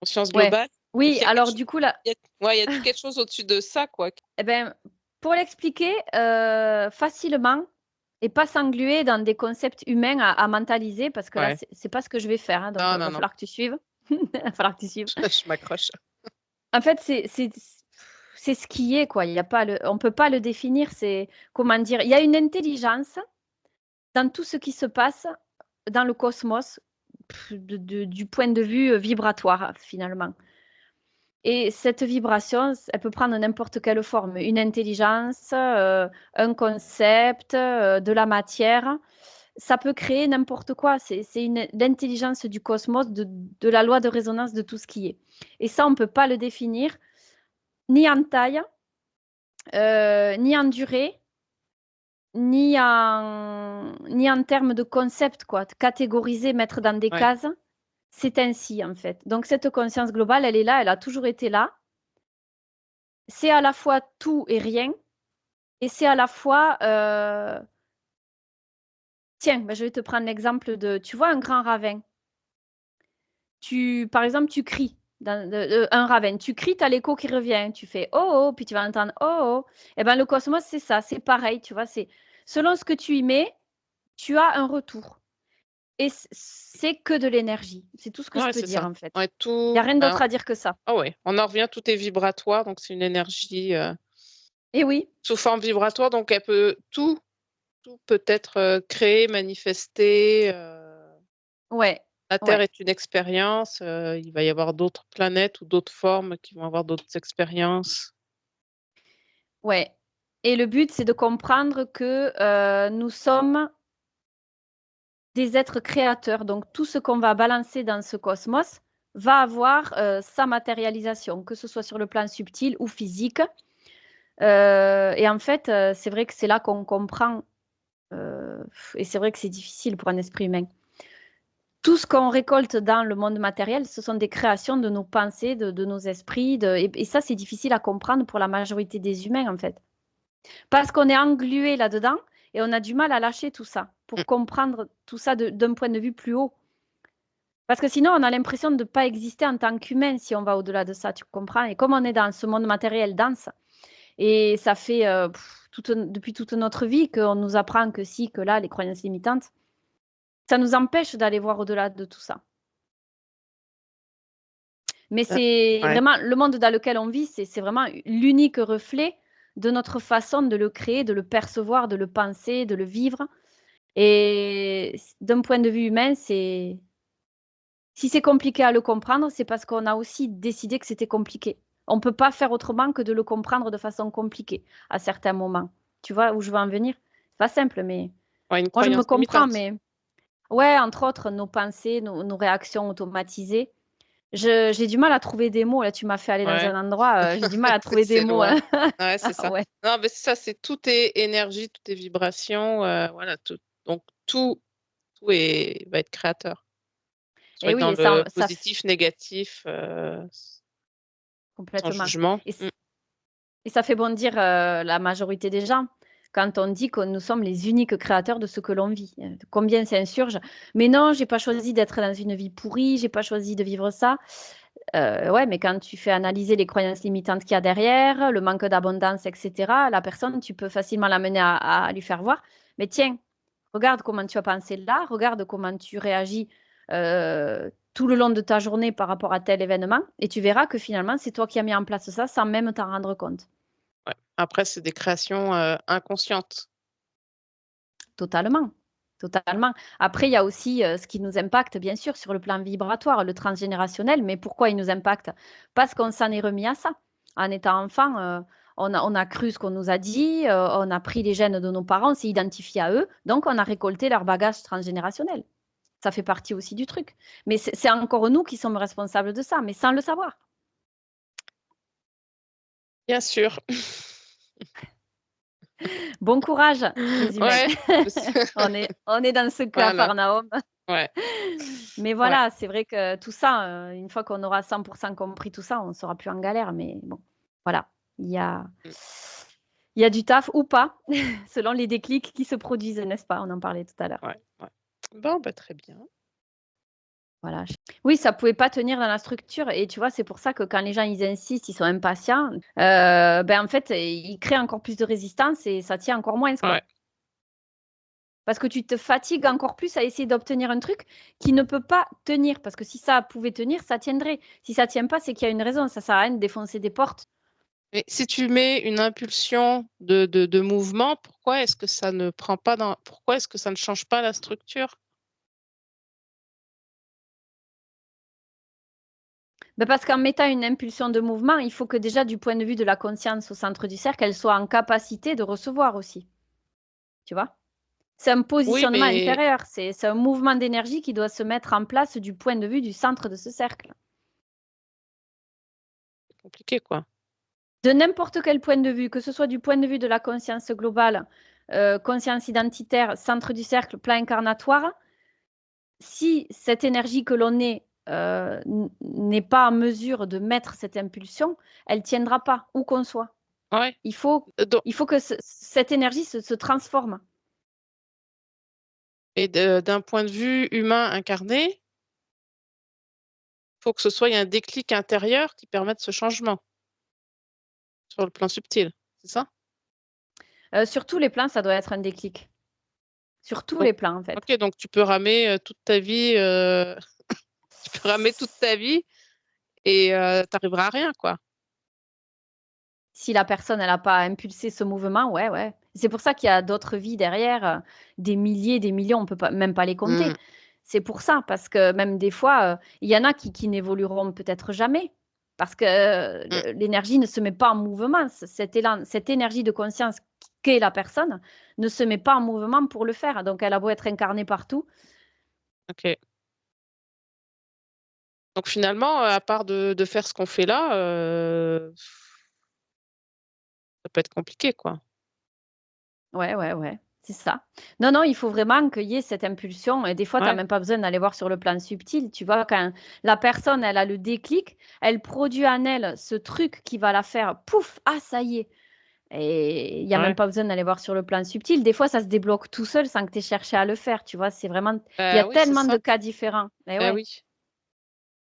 Conscience Ouais. globale? Est-ce Oui, qu'il y a quelque alors chose du coup, là, ouais, il y a-t-il quelque chose au-dessus de ça, quoi? eh ben, pour l'expliquer facilement et pas s'engluer dans des concepts humains à mentaliser, parce que là, Ouais. c'est pas ce que je vais faire, hein, donc Non, il va non, non, falloir que tu suives. Il va falloir que tu suives. je m'accroche. En fait, c'est ce qui est, quoi. Il y a pas on peut pas le définir. C'est, comment dire, il y a une intelligence dans tout ce qui se passe dans le cosmos, du point de vue vibratoire, finalement. Et cette vibration, elle peut prendre n'importe quelle forme, une intelligence, un concept, de la matière. Ça peut créer n'importe quoi. C'est l'intelligence du cosmos, de la loi de résonance de tout ce qui est. Et ça, on ne peut pas le définir ni en taille, ni en durée, ni en termes de concept, quoi. Catégoriser, mettre dans des Ouais. cases, c'est ainsi, en fait. Donc, cette conscience globale, elle est là, elle a toujours été là. C'est à la fois tout et rien, et c'est à la fois, tiens, ben, je vais te prendre l'exemple de, tu vois, un grand ravin. Par exemple, tu cries, un ravin, tu cries, tu as l'écho qui revient, tu fais oh, oh, puis tu vas entendre oh, oh. Et ben le cosmos, c'est ça, c'est pareil, tu vois, c'est selon ce que tu y mets, tu as un retour. Et c'est que de l'énergie. C'est tout ce que je Ouais, peux c'est dire, ça. en fait. Ouais, Il n'y tout a rien d'autre à dire que ça. ah ouais, on en revient, tout est vibratoire, donc c'est une énergie, Et oui, sous forme vibratoire, donc elle peut tout peut être, créé, manifesté, ouais, la Terre ouais, est une expérience, il va y avoir d'autres planètes ou d'autres formes qui vont avoir d'autres expériences. ouais. Et le but, c'est de comprendre que nous sommes des êtres créateurs. Donc, tout ce qu'on va balancer dans ce cosmos va avoir sa matérialisation, que ce soit sur le plan subtil ou physique. Et en fait, c'est vrai que c'est là qu'on comprend, euh, et c'est vrai que c'est difficile pour un esprit humain. Tout ce qu'on récolte dans le monde matériel, ce sont des créations de nos pensées, de nos esprits. Et ça, c'est difficile à comprendre pour la majorité des humains, en fait. Parce qu'on est englué là-dedans et on a du mal à lâcher tout ça Mmh. pour comprendre tout ça d'un point de vue plus haut. Parce que sinon, on a l'impression de ne pas exister en tant qu'humain si on va au-delà de ça, tu comprends? Et comme on est dans ce monde matériel dense, et ça fait depuis toute notre vie qu'on nous apprend que si, que là, les croyances limitantes, ça nous empêche d'aller voir au-delà de tout ça. Mais c'est Ouais. vraiment le monde dans lequel on vit, c'est vraiment l'unique reflet de notre façon de le créer, de le percevoir, de le penser, de le vivre. Et d'un point de vue humain, si c'est compliqué à le comprendre, c'est parce qu'on a aussi décidé que c'était compliqué. On ne peut pas faire autrement que de le comprendre de façon compliquée à certains moments. Tu vois où je veux en venir? C'est pas simple, mais Ouais, une moi je me croyance comprends, limitante. mais ouais, entre autres, nos pensées, nos réactions automatisées. J'ai du mal à trouver des mots. Là, tu m'as fait aller dans Ouais, un endroit, j'ai du mal à trouver des c'est mots, loin. hein. Ouais, c'est ça. Ouais, Non, mais c'est ça, c'est tout est énergie, tout est vibration, voilà, tout donc tout va être créateur. et Soit oui, dans et le ça positif, négatif, sans complètement. jugement. Et, Mmh. et ça fait bondir la majorité des gens quand on dit que nous sommes les uniques créateurs de ce que l'on vit. Combien s'insurgent? Mais non, j'ai pas choisi d'être dans une vie pourrie, j'ai pas choisi de vivre ça. Ouais, mais quand tu fais analyser les croyances limitantes qu'il y a derrière, le manque d'abondance, etc., la personne, tu peux facilement l'amener à lui faire voir. Mais tiens, regarde comment tu as pensé là, regarde comment tu réagis tout le long de ta journée par rapport à tel événement, et tu verras que finalement, c'est toi qui as mis en place ça sans même t'en rendre compte. Ouais. Après, c'est des créations, inconscientes. Totalement. Totalement. Après, il y a aussi ce qui nous impacte, bien sûr, sur le plan vibratoire, le transgénérationnel. Mais pourquoi il nous impacte? Parce qu'on s'en est remis à ça. En étant enfant, on a cru ce qu'on nous a dit, on a pris les gènes de nos parents, on s'est identifié à eux, donc on a récolté leur bagage transgénérationnel. Ça fait partie aussi du truc. Mais c'est encore nous qui sommes responsables de ça, mais sans le savoir. Bien sûr. Bon courage, les humains. Ouais, On est dans ce voilà, Capharnaüm. ouais, Mais ouais. voilà, c'est vrai que tout ça, une fois qu'on aura 100% compris tout ça, on ne sera plus en galère. Mais bon, voilà, il y a, Mmh. il y a du taf ou pas, selon les déclics qui se produisent, n'est-ce pas? On en parlait tout à l'heure. Ouais, ouais. Bon, bah, très bien. Voilà. Oui, ça pouvait pas tenir dans la structure et tu vois, c'est pour ça que quand les gens, ils insistent, ils sont impatients, en fait, ils créent encore plus de résistance et ça tient encore moins, Ouais. quoi. Parce que tu te fatigues encore plus à essayer d'obtenir un truc qui ne peut pas tenir. Parce que si ça pouvait tenir, ça tiendrait. Si ça tient pas, c'est qu'il y a une raison. Ça sert à rien de défoncer des portes. Mais si tu mets une impulsion de mouvement, pourquoi est-ce que ça ne prend pas pourquoi est-ce que ça ne change pas la structure? Parce qu'en mettant une impulsion de mouvement, il faut que déjà, du point de vue de la conscience au centre du cercle, elle soit en capacité de recevoir aussi. Tu vois? C'est un Oui, positionnement mais intérieur. C'est un mouvement d'énergie qui doit se mettre en place du point de vue du centre de ce cercle. c'est compliqué, quoi. De n'importe quel point de vue, que ce soit du point de vue de la conscience globale, conscience identitaire, centre du cercle, plan incarnatoire, si cette énergie que l'on est n'est pas en mesure de mettre cette impulsion, elle ne tiendra pas, où qu'on soit. Ouais. Il faut, Donc, il faut que cette énergie se transforme. et d'un point de vue humain incarné, il faut que ce soit il y a un déclic intérieur qui permette ce changement sur le plan subtil, c'est ça? Sur tous les plans, ça doit être un déclic. Sur tous Donc, les plans, en fait. ok, donc tu peux ramer toute ta vie, tu peux ramer toute ta vie et t'arriveras à rien, quoi. Si la personne, elle n'a pas impulsé ce mouvement, ouais, ouais. C'est pour ça qu'il y a d'autres vies derrière, des milliers, des millions, on peut pas, même pas les compter. Mm, C'est pour ça, parce que même des fois, il y en a qui n'évolueront peut-être jamais, parce que mm. l'énergie ne se met pas en mouvement. Cet élan, cette énergie de conscience qu'est la personne ne se met pas en mouvement pour le faire. Donc, elle a beau être incarnée partout. Ok. Donc finalement, à part de faire ce qu'on fait là, ça peut être compliqué, quoi. Ouais, ouais, ouais, c'est ça. Non, non, il faut vraiment qu'il y ait cette impulsion et des fois, tu as Ouais, même pas besoin d'aller voir sur le plan subtil. Tu vois, quand la personne, elle a le déclic, elle produit en elle ce truc qui va la faire pouf, ah, ça y est. Et il y a même ouais. pas besoin d'aller voir sur le plan subtil. Des fois, ça se débloque tout seul sans que tu aies cherché à le faire. Tu vois, c'est vraiment, il y a Oui, c'est tellement de ça. cas différents. Et Ben ouais, oui.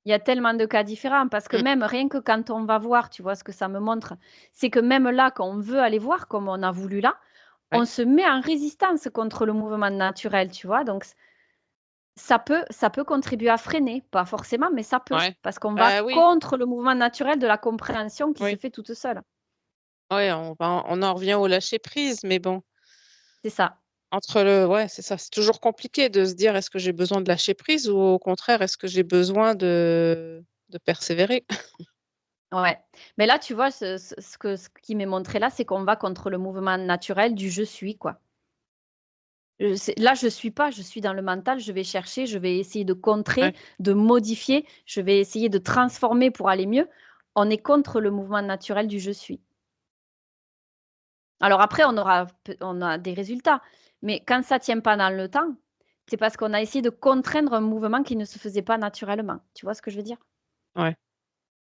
il y a tellement de cas différents parce que Mm, même rien que quand on va voir, tu vois, ce que ça me montre, c'est que même là, quand on veut aller voir, comme on a voulu là, on ouais, se met en résistance contre le mouvement naturel, tu vois? Donc ça peut contribuer à freiner, pas forcément, mais ça peut, ouais. parce qu'on va Bah oui, contre le mouvement naturel de la compréhension qui se oui. fait toute seule. Ouais, on en revient au lâcher prise, mais bon, C'est ça. ouais, c'est ça. C'est toujours compliqué de se dire est-ce que j'ai besoin de lâcher prise ou au contraire est-ce que j'ai besoin de persévérer? Ouais. Mais là, tu vois, ce qui m'est montré là, c'est qu'on va contre le mouvement naturel du «je suis», quoi. Là, je suis pas, je suis dans le mental, je vais chercher, je vais essayer de Ouais, contrer, de modifier, je vais essayer de transformer pour aller mieux. On est contre le mouvement naturel du «je suis». Alors après, on a des résultats, mais quand ça tient pas dans le temps, c'est parce qu'on a essayé de contraindre un mouvement qui ne se faisait pas naturellement. Tu vois ce que je veux dire? ouais.